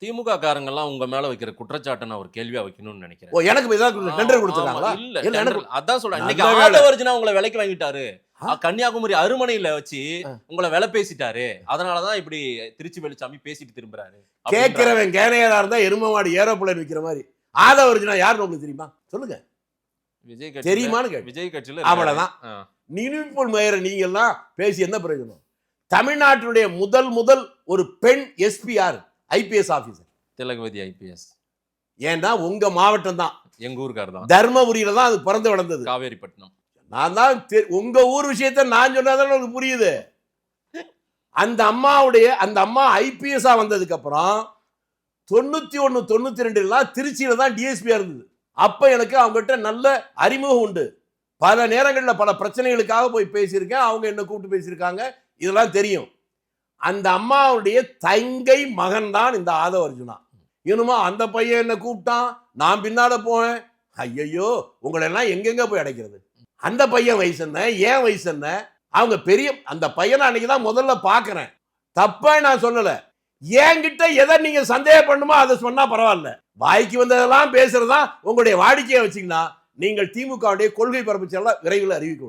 திமுக காரங்கலாம் உங்க மேல வைக்கிற குற்றச்சாட்டை நான் ஒரு கேள்வியா வைக்கணும்னு நினைக்கிறேன். ஓ, எனக்கு ஏதாவது டெண்டர் கொடுத்துருக்காங்களா? இல்ல இல்ல எனக்கு அதான் சொல்றேன். இன்னைக்கு நல்ல வேலை. ஆதவர்ஜுனா உங்களை விலைக்கு வாங்கிட்டாரு. கன்னியாகுமரி அருமனையில வச்சு உங்களை விலை பேசிட்டாரு. அதனாலதான் இப்படி திருச்சி வெளிச்சாமி பேசிட்டு திரும்புறாரு. கேட்கிறவன் கேனையரா இருந்தா எரும மாடு ஏரோப்ளேன் விக்கிற மாதிரி. ஆதவர்ஜுனா யாருன்னு உங்களுக்கு தெரியுமா? சொல்லுங்க. விஜய் தெரியுமான்னு கட்சி விஜய் கட்சியில அவ்வளவுதான். நியூபல் மேயர் நீங்க எல்லாம் பேசி என்ன பிரயோஜனம்? தமிழ்நாட்டினுடைய முதல் ஒரு பெண் எஸ்பி யார்? IPS officer Thilagavathi IPS. ஏன்னா உங்க மாவட்டம் தான், எங்க ஊருக்கார் தான், தர்மபுரியில தான் அது பிறந்து வளர்ந்தது. காவேரிப்பட்டினம். நான் தான் உங்க ஊர் விஷயத்த நான் சொன்னாதான் உங்களுக்கு புரியுது. அந்த அம்மா ஐபிஎஸ் வந்ததுக்கு அப்புறம் 91 92 திருச்சியில தான் டிஎஸ்பியா இருந்தது. அப்ப எனக்கு அவங்ககிட்ட நல்ல அறிமுகம் உண்டு. பல நேரங்களில் பல பிரச்சனைகளுக்காக போய் பேசியிருக்கேன். அவங்க என்ன கூப்பிட்டு பேசியிருக்காங்க, இதெல்லாம் தெரியும். அந்த அம்மாவுடைய தங்கை மகன் தான் இந்த ஆதவர்ஜுனா. இன்னுமா அந்த பையன் என்ன கூப்பிட்டான், நான் பின்னால போவேன். ஐயையோ, உங்களை எல்லாம் எங்கெங்க போய் அடைக்கிறது? அந்த பையன் வயசு என்ன, ஏன் வயசு என்ன? அவங்க பெரிய அந்த பையனை அன்னைக்கு தான் முதல்ல பார்க்கிறேன். தப்பா நான் சொல்லல. என்கிட்ட எதை நீங்க சந்தேகப்படணுமோ அதை சொன்னா பரவாயில்ல. வாய்க்கு வந்ததெல்லாம் பேசுறதா உங்களுடைய வாடிக்கையை வச்சீங்கன்னா நீங்கள் திமுகவுடைய கொள்கை பரப்புச்செல்லாம் விரைவில் அறிவிக்க